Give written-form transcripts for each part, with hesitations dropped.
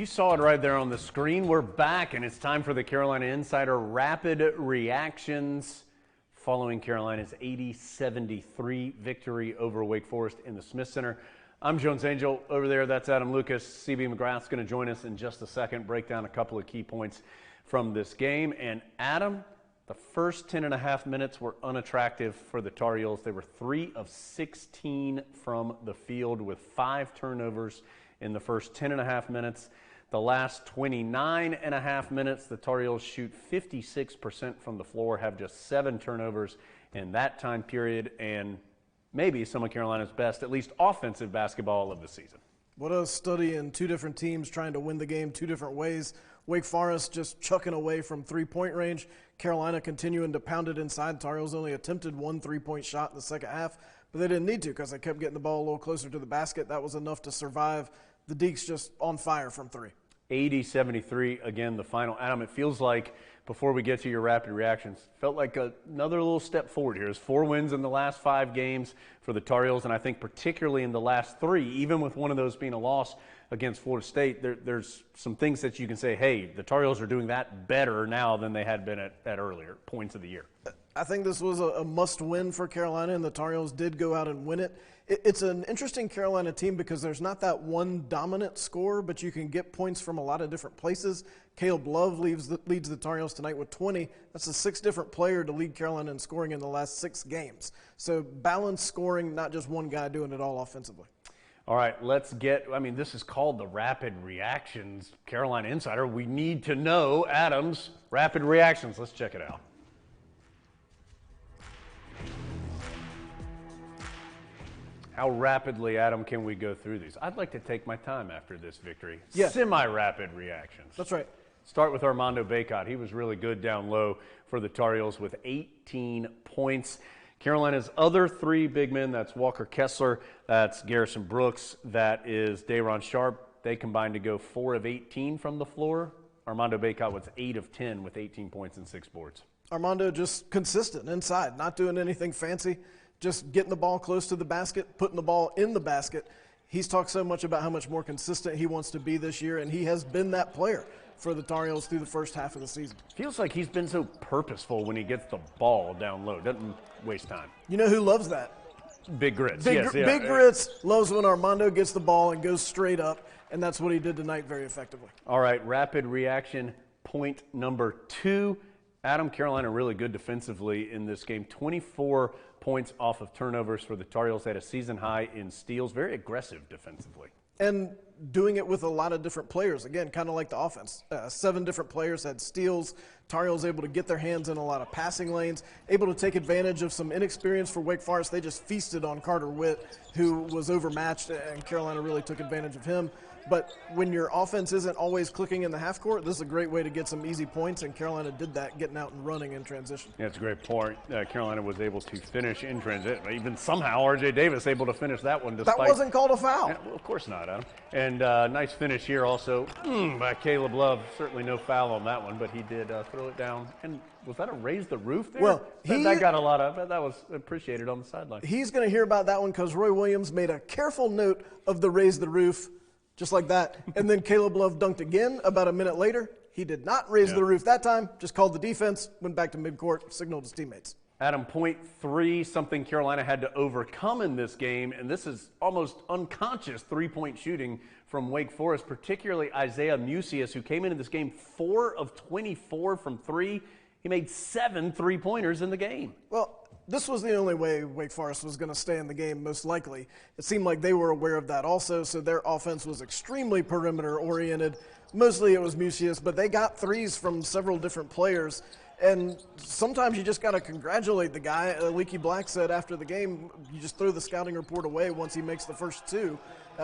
You saw it right there on the screen. We're back, and it's time for the Carolina Insider Rapid Reactions following Carolina's 80-73 victory over Wake Forest in the Smith Center. I'm Jones Angell. Over there, that's Adam Lucas. CB McGrath's going to join us in just a second, break down a couple of key points from this game. And Adam, the first 10.5 minutes were unattractive for the Tar Heels. They were 3 of 16 from the field with 5 turnovers in the first 10.5 minutes. The last 29.5 minutes, the Tar Heels shoot 56% from the floor, have just 7 turnovers in that time period, and maybe some of Carolina's best, at least offensive basketball of the season. What a study in two different teams trying to win the game two different ways. Wake Forest just chucking away from three-point range. Carolina continuing to pound it inside. Tar Heels only attempted 1 3-point shot in the second half, but they didn't need to because they kept getting the ball a little closer to the basket. That was enough to survive. The Deeks just on fire from three. 80-73, again, the final. Adam, it feels like, before we get to your rapid reactions, felt like another little step forward here. It's 4 wins in the last 5 games for the Tar Heels, and I think particularly in the last 3, even with one of those being a loss against Florida State, there's some things that you can say, hey, the Tar Heels are doing that better now than they had been at earlier points of the year. I think this was a must-win for Carolina, and the Tar Heels did go out and win it. It's an interesting Carolina team because there's not that one dominant scorer, but you can get points from a lot of different places. Caleb Love leads the Tar Heels tonight with 20. That's the 6th different player to lead Carolina in scoring in the last 6 games. So balanced scoring, not just one guy doing it all offensively. All right, this is called the Rapid Reactions Carolina Insider. We need to know Adam's Rapid Reactions. Let's check it out. How rapidly, Adam, can we go through these? I'd like to take my time after this victory. Yeah. Semi-rapid reactions. That's right. Start with Armando Bacot. He was really good down low for the Tar Heels with 18 points. Carolina's other 3 big men, that's Walker Kessler, that's Garrison Brooks, that is Day'Ron Sharp. They combined to go 4 of 18 from the floor. Armando Bacot was 8 of 10 with 18 points and 6 boards. Armando just consistent inside, not doing anything fancy. Just getting the ball close to the basket, putting the ball in the basket. He's talked so much about how much more consistent he wants to be this year, and he has been that player for the Tar Heels through the first half of the season. Feels like he's been so purposeful when he gets the ball down low. Doesn't waste time. You know who loves that? Big Grits. Big Grits loves when Armando gets the ball and goes straight up, and that's what he did tonight very effectively. All right, rapid reaction point number 2. Adam, Carolina really good defensively in this game. 24 points off of turnovers for the Tar Heels. They had a season high in steals. Very aggressive defensively. And doing it with a lot of different players. Again, kind of like the offense. 7 different players had steals. Tar Heels able to get their hands in a lot of passing lanes, able to take advantage of some inexperience for Wake Forest. They just feasted on Carter Witt, who was overmatched, and Carolina really took advantage of him. But when your offense isn't always clicking in the half court, this is a great way to get some easy points, and Carolina did that, getting out and running in transition. Yeah, it's a great point. Carolina was able to finish in transition. Even somehow R.J. Davis able to finish that one. That wasn't called a foul. Yeah, well, of course not, Adam. And nice finish here also by Caleb Love. Certainly no foul on that one, but he did throw it down. And was that a raise the roof there? Well, that got a lot of, that was appreciated on the sideline. He's going to hear about that one because Roy Williams made a careful note of the raise the roof. Just like that. And then Caleb Love dunked again about a minute later. He did not raise the roof that time, just called the defense, went back to midcourt, signaled his teammates. Adam, point 3, something Carolina had to overcome in this game, and this is almost unconscious 3-point shooting from Wake Forest, particularly Isaiah Musius, who came into this game 4 of 24 from 3. He made 7 3-pointers in the game. Well, this was the only way Wake Forest was going to stay in the game, most likely. It seemed like they were aware of that also, so their offense was extremely perimeter-oriented. Mostly it was Musius, but they got threes from several different players. And sometimes you just got to congratulate the guy. Leaky Black said after the game, you just throw the scouting report away once he makes the first 2.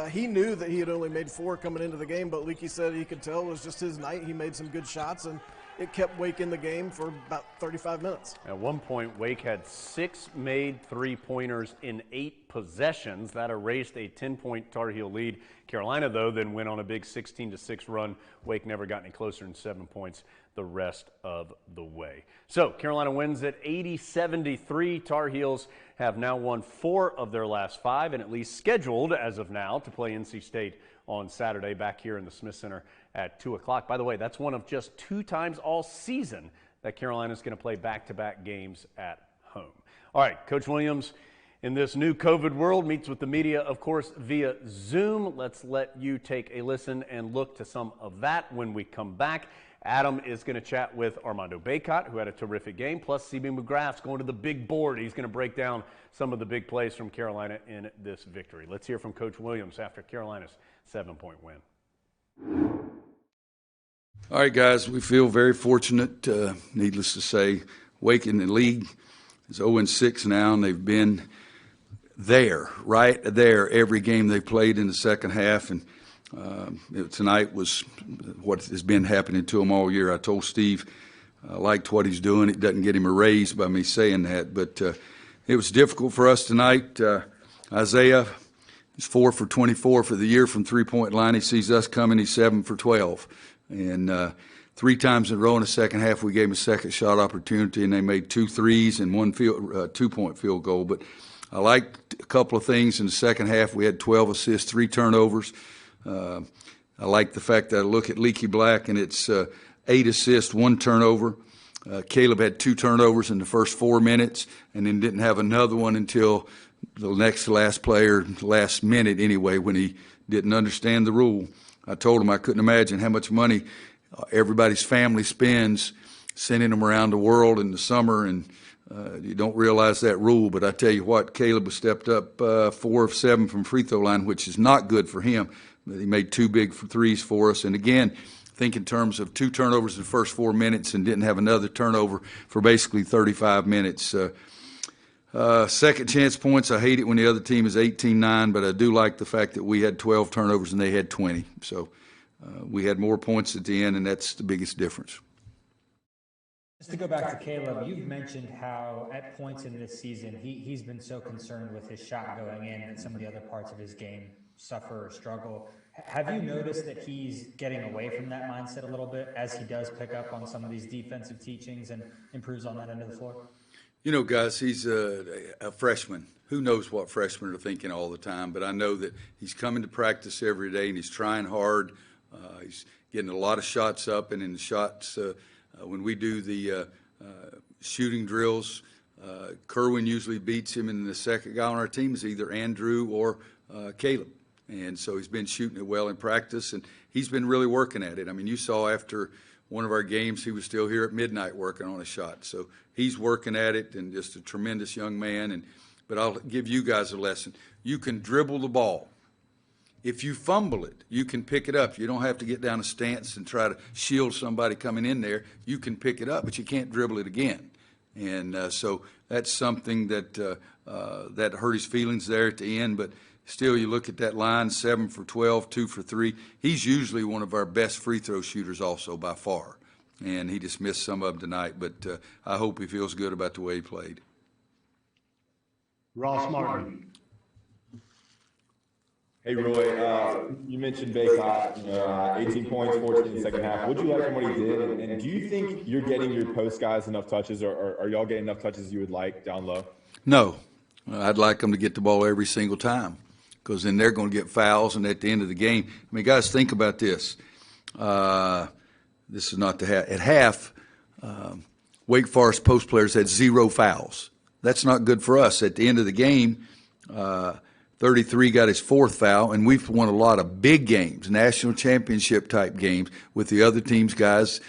He knew that he had only made 4 coming into the game, but Leaky said he could tell it was just his night. He made some good shots, and it kept Wake in the game for about 35 minutes. At one point, Wake had 6 made 3-pointers in 8 possessions. That erased a 10-point Tar Heel lead. Carolina, though, then went on a big 16-6 run. Wake never got any closer than 7 points the rest of the way. So Carolina wins at 80-73. Tar Heels have now won 4 of their last 5 and at least scheduled, as of now, to play NC State on Saturday back here in the Smith Center at 2 o'clock. By the way, that's one of just 2 times all season that Carolina is going to play back-to-back games at home. All right, Coach Williams, in this new COVID world, meets with the media, of course, via Zoom. Let's let you take a listen and look to some of that when we come back. Adam is going to chat with Armando Bacot, who had a terrific game, plus CB McGrath's going to the big board. He's going to break down some of the big plays from Carolina in this victory. Let's hear from Coach Williams after Carolina's 7-point win. All right, guys, we feel very fortunate, needless to say. Wake in the league is 0-6 now, and they've been there, right there, every game they played in the second half. And tonight was what has been happening to him all year. I told Steve I liked what he's doing. It doesn't get him a raise by me saying that, but it was difficult for us tonight. Isaiah is 4 for 24 for the year from three-point line. He sees us coming. He's 7 for 12. And 3 times in a row in the second half, we gave them a second shot opportunity, and they made 2 threes and 1 2-point field goal. But I liked a couple of things in the second half. We had 12 assists, 3 turnovers. I like the fact that I look at Leaky Black, and it's 8 assists, 1 turnover. Caleb had 2 turnovers in the first 4 minutes, and then didn't have another one until the next to last player, last minute anyway, when he didn't understand the rule. I told him I couldn't imagine how much money everybody's family spends sending them around the world in the summer, and you don't realize that rule. But I tell you what, Caleb was stepped up 4 of 7 from free throw line, which is not good for him. He made 2 big threes for us. And again, think in terms of 2 turnovers in the first 4 minutes and didn't have another turnover for basically 35 minutes. Second chance points, I hate it when the other team is 18-9, but I do like the fact that we had 12 turnovers and they had 20. So we had more points at the end, and that's the biggest difference. Just to go back to Caleb, you've mentioned how at points in this season he's been so concerned with his shot going in that some of the other parts of his game suffer or struggle. Have you noticed that he's getting away from that mindset a little bit as he does pick up on some of these defensive teachings and improves on that end of the floor? You know, guys, he's a freshman. Who knows what freshmen are thinking all the time, but I know that he's coming to practice every day and he's trying hard. He's getting a lot of shots up, and in the shots, when we do the shooting drills, Kerwin usually beats him, and the second guy on our team is either Andrew or Caleb. And so he's been shooting it well in practice, and he's been really working at it. I mean, you saw after one of our games, he was still here at midnight working on a shot. So he's working at it, and just a tremendous young man. But I'll give you guys a lesson. You can dribble the ball. If you fumble it, you can pick it up. You don't have to get down a stance and try to shield somebody coming in there. You can pick it up, but you can't dribble it again. And so that's something that that hurt his feelings there at the end. But still, you look at that line, 7 for 12, 2 for 3. He's usually one of our best free throw shooters also by far. And he just missed some of them tonight. But I hope he feels good about the way he played. Ross Martin. Hey, Roy, you mentioned Bacot, 18 points, 14 in the second half. What did you like from what he did? And do you think you're getting your post guys enough touches, or are y'all getting enough touches you would like down low? No. I'd like them to get the ball every single time, because then they're going to get fouls, and at the end of the game, I mean, guys, think about this. This is not the half. At half, Wake Forest post players had 0 fouls. That's not good for us. At the end of the game, 33 got his 4th foul, and we've won a lot of big games, national championship type games, with the other team's guys,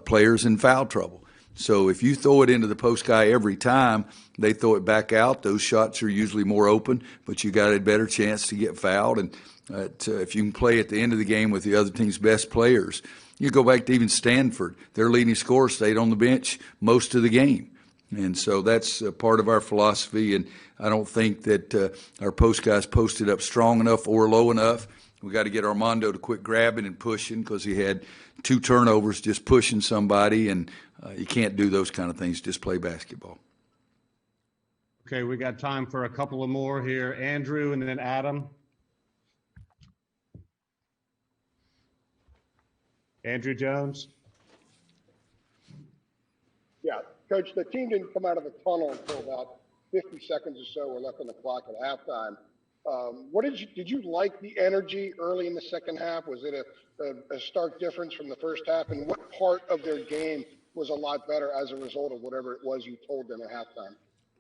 players in foul trouble. So if you throw it into the post guy every time, they throw it back out. Those shots are usually more open, but you got a better chance to get fouled. And if you can play at the end of the game with the other team's best players, you go back to even Stanford. Their leading scorer stayed on the bench most of the game. And so that's part of our philosophy, and I don't think that our post guys posted up strong enough or low enough. We got to get Armando to quit grabbing and pushing, because he had 2 turnovers just pushing somebody, and you can't do those kind of things. Just play basketball. Okay, we got time for a couple of more here. Andrew and then Adam. Andrew Jones. Yeah, Coach, the team didn't come out of the tunnel until about 50 seconds or so were left on the clock at halftime. What did you like the energy early in the second half? Was it a stark difference from the first half, and what part of their game was a lot better as a result of whatever it was you told them at halftime?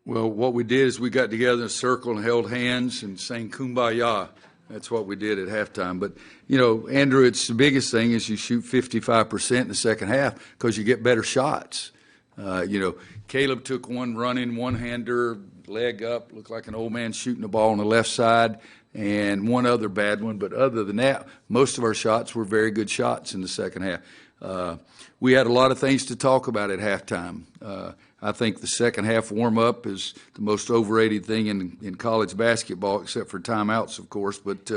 Well, what we did is we got together in a circle and held hands and sang Kumbaya. That's what we did at halftime. But, you know, Andrew, it's the biggest thing is you shoot 55% in the second half because you get better shots. You know, Caleb took one running, one-hander, leg up, looked like an old man shooting the ball on the left side, and one other bad one. But other than that, most of our shots were very good shots in the second half. We had a lot of things to talk about at halftime. I think the second half warm-up is the most overrated thing in college basketball, except for timeouts, of course. But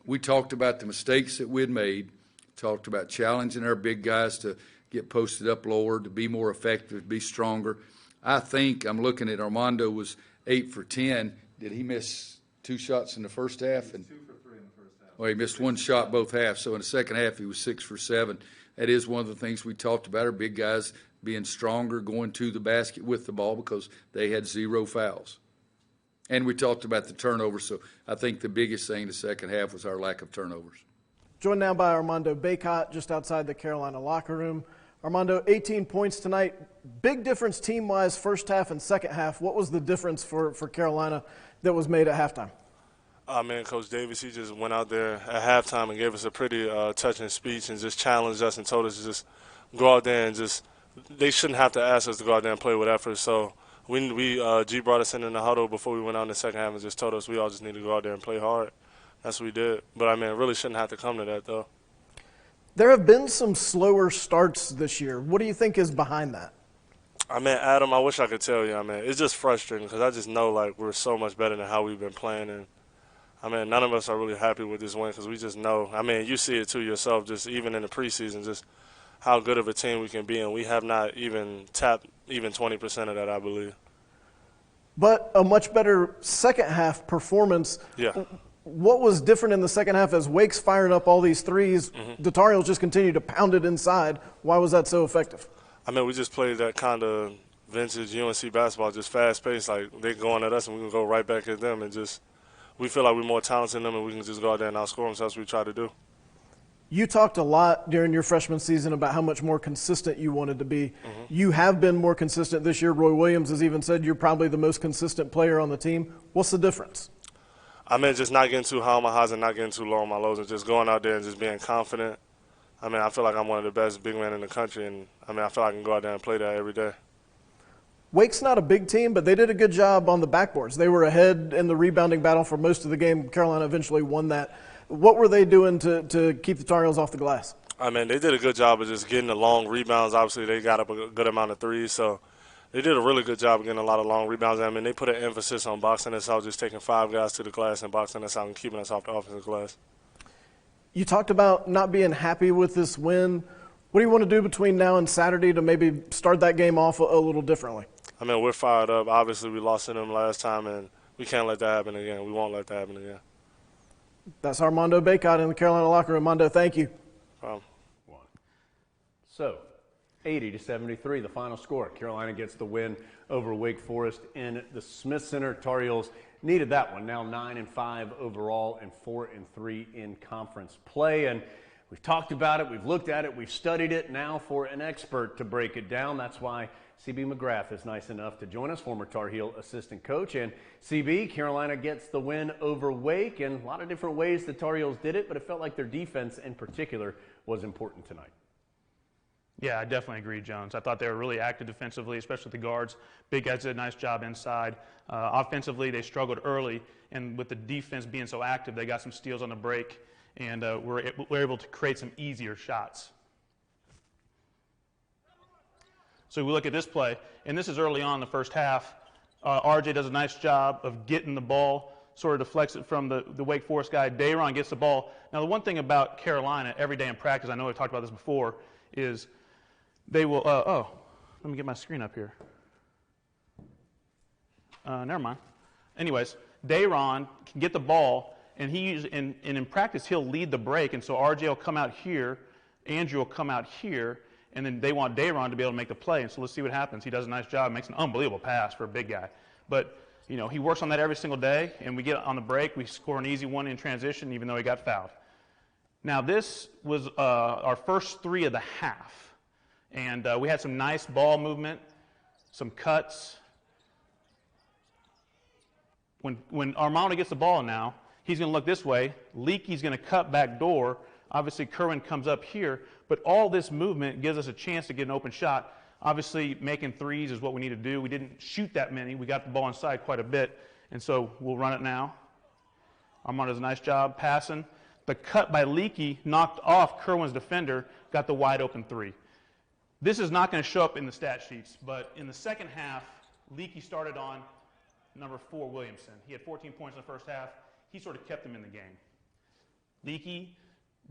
we talked about the mistakes that we had made, talked about challenging our big guys to get posted up lower, to be more effective, be stronger. I think, I'm looking at Armando was 8 for 10. Did he miss 2 shots in the first half? And 2 for 3 in the first half. Well, he missed 1 shot both halves. So in the second half, he was 6 for 7. That is one of the things we talked about, our big guys being stronger, going to the basket with the ball because they had 0 fouls. And we talked about the turnovers. So I think the biggest thing in the second half was our lack of turnovers. Joined now by Armando Bacot, just outside the Carolina locker room. Armando, 18 points tonight. Big difference team-wise, first half and second half. What was the difference for Carolina that was made at halftime? Man, Coach Davis, he just went out there at halftime and gave us a pretty touching speech and just challenged us and told us to just go out there and just – they shouldn't have to ask us to go out there and play with effort. So G brought us in the huddle before we went out in the second half and just told us we all just need to go out there and play hard. That's what we did. But, I mean, it really shouldn't have to come to that, though. There have been some slower starts this year. What do you think is behind that? I mean, Adam, I wish I could tell you. I mean, it's just frustrating because I just know, like, we're so much better than how we've been playing. And, I mean, none of us are really happy with this win because we just know. I mean, you see it, too, yourself, just even in the preseason, just how good of a team we can be. And we have not even tapped even 20% of that, I believe. But a much better second-half performance. Yeah. What was different in the second half as Wake's firing up all these threes? The Tar Heels just continued to pound it inside. Why was that so effective? I mean, we just played that kind of vintage UNC basketball, just fast-paced. Like, they're going at us and we can go right back at them. And just we feel like we're more talented than them and we can just go out there and outscore them. So that's what we try to do. You talked a lot during your freshman season about how much more consistent you wanted to be. You have been more consistent this year. Roy Williams has even said you're probably the most consistent player on the team. What's the difference? I mean, just not getting too high on my highs and not getting too low on my lows and just going out there and just being confident. I mean, I feel like I'm one of the best big men in the country, and, I mean, I feel like I can go out there and play that every day. Wake's not a big team, but they did a good job on the backboards. They were ahead in the rebounding battle for most of the game. Carolina eventually won that. What were they doing to keep the Tar Heels off the glass? I mean, they did a good job of just getting the long rebounds. Obviously, they got up a good amount of threes, so they did a really good job of getting a lot of long rebounds. I mean, they put an emphasis on boxing us out, just taking 5 guys to the glass and boxing us out and keeping us off the offensive glass. You talked about not being happy with this win. What do you want to do between now and Saturday to maybe start that game off a little differently? I mean, we're fired up. Obviously, we lost to them last time, and we can't let that happen again. We won't let that happen again. That's Armando Bacot in the Carolina locker room. Armando, thank you. So, 80-73, the final score. Carolina gets the win over Wake Forest in the Smith Center. Tar Heels needed that one. Now 9-5 overall and 4-3 in conference play. And we've talked about it, we've looked at it, we've studied it. Now for an expert to break it down. That's why CB McGrath is nice enough to join us, former Tar Heel assistant coach. And CB, Carolina gets the win over Wake, and a lot of different ways the Tar Heels did it, but it felt like their defense in particular was important tonight. Yeah, I definitely agree, Jones. I thought they were really active defensively, especially with the guards. Big guys did a nice job inside. Offensively, they struggled early, and with the defense being so active, they got some steals on the break, and were able to create some easier shots. So we look at this play, and this is early on in the first half. RJ does a nice job of getting the ball, sort of deflects it from the Wake Forest guy. Dayron gets the ball. Now, the one thing about Carolina every day in practice, I know we've talked about this before, is they will, let me get my screen up here. Never mind. Anyways, Dayron can get the ball, and in practice he'll lead the break, and so RJ will come out here, Andrew will come out here, and then they want Dayron to be able to make the play. And so let's see what happens. He does a nice job, makes an unbelievable pass for a big guy. But, you know, he works on that every single day, and we get on the break, we score an easy one in transition, even though he got fouled. Now, this was our first three of the half. And we had some nice ball movement, some cuts. When Armando gets the ball now, he's going to look this way. Leakey's going to cut back door. Obviously, Kerwin comes up here. But all this movement gives us a chance to get an open shot. Obviously, making threes is what we need to do. We didn't shoot that many. We got the ball inside quite a bit. And so we'll run it now. Armando does a nice job passing. The cut by Leakey knocked off Kerwin's defender, got the wide open three. This is not going to show up in the stat sheets, but in the second half, Leakey started on number 4, Williamson. He had 14 points in the first half. He sort of kept him in the game. Leakey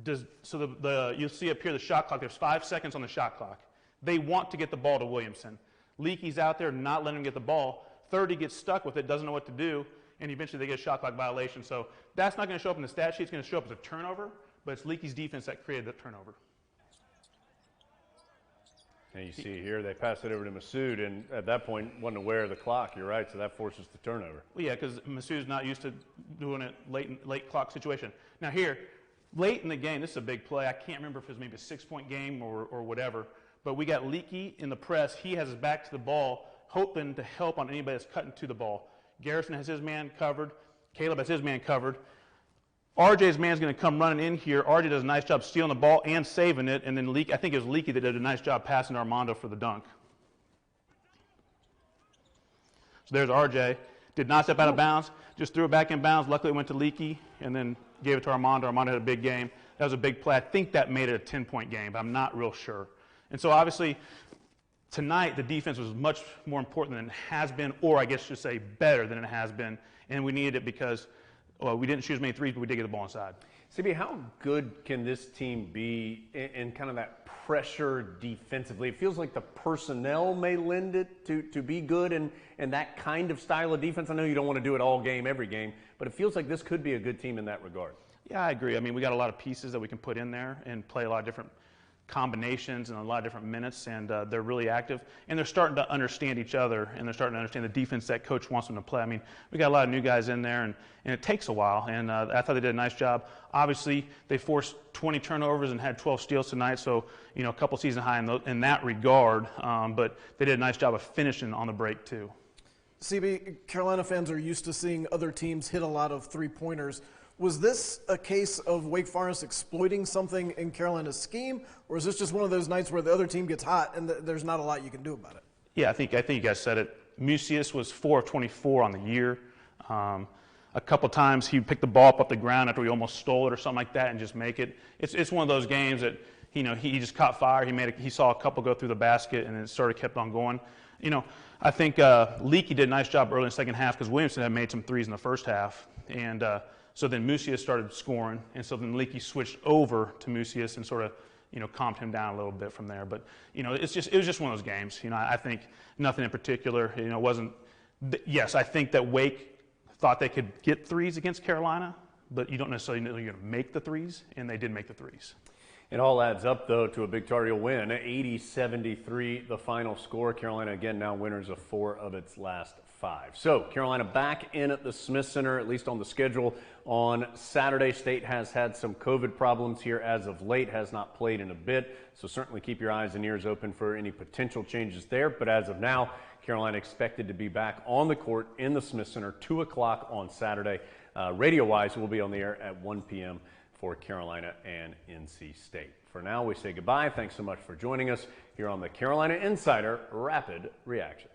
does, so you'll see up here the shot clock. There's 5 seconds on the shot clock. They want to get the ball to Williamson. Leakey's out there not letting him get the ball. 30 gets stuck with it, doesn't know what to do, and eventually they get a shot clock violation. So that's not going to show up in the stat sheet. It's going to show up as a turnover, but it's Leakey's defense that created the turnover. And you see here, they pass it over to Masood, and at that point, wasn't aware of the clock. You're right, so that forces the turnover. Well, yeah, because Masood's not used to doing it late clock situation. Now here, late in the game, this is a big play. I can't remember if it was maybe a 6-point game or whatever, but we got Leakey in the press. He has his back to the ball, hoping to help on anybody that's cutting to the ball. Garrison has his man covered. Caleb has his man covered. RJ's man's going to come running in here. RJ does a nice job stealing the ball and saving it, and then I think it was Leakey that did a nice job passing to Armando for the dunk. So there's RJ. Did not step out of bounds, just threw it back in bounds. Luckily it went to Leakey, and then gave it to Armando. Armando had a big game. That was a big play. I think that made it a 10-point game, but I'm not real sure. And so obviously tonight the defense was much more important than it has been, or I guess I should say better than it has been, and we needed it because we didn't shoot as many threes, but we did get the ball inside. CB, how good can this team be in kind of that pressure defensively? It feels like the personnel may lend it to be good in that kind of style of defense. I know you don't want to do it all game, every game, but it feels like this could be a good team in that regard. Yeah, I agree. I mean, we got a lot of pieces that we can put in there and play a lot of different combinations and a lot of different minutes, and they're really active, and they're starting to understand each other, and they're starting to understand the defense that coach wants them to play. I mean, we got a lot of new guys in there, and it takes a while, and I thought they did a nice job. Obviously, they forced 20 turnovers and had 12 steals tonight, so, you know, a couple season high in that regard, but they did a nice job of finishing on the break, too. CB, Carolina fans are used to seeing other teams hit a lot of three-pointers. Was this a case of Wake Forest exploiting something in Carolina's scheme, or is this just one of those nights where the other team gets hot and there's not a lot you can do about it? Yeah, I think you guys said it. Musius was 4 of 24 on the year. A couple times he picked the ball up off the ground after we almost stole it or something like that and just make it. It's one of those games that, you know, he just caught fire. He saw a couple go through the basket and it sort of kept on going. You know, I think Leakey did a nice job early in the second half because Williamson had made some threes in the first half, and so then Musius started scoring, and so then Leakey switched over to Musius and sort of, you know, calmed him down a little bit from there. But, you know, it was just one of those games. You know, I think nothing in particular. You know, it wasn't. Yes, I think that Wake thought they could get threes against Carolina, but you don't necessarily know you're going to make the threes, and they did make the threes. It all adds up, though, to a big Tar Heel win. 80-73, the final score. Carolina, again, now winners of 4 of its last 5. So Carolina back in at the Smith Center, at least on the schedule, on Saturday. State has had some COVID problems here as of late, has not played in a bit. So certainly keep your eyes and ears open for any potential changes there. But as of now, Carolina expected to be back on the court in the Smith Center, 2 o'clock on Saturday. Radio-wise, we'll be on the air at 1 p.m. for Carolina and NC State. For now, we say goodbye. Thanks so much for joining us here on the Carolina Insider Rapid Reactions.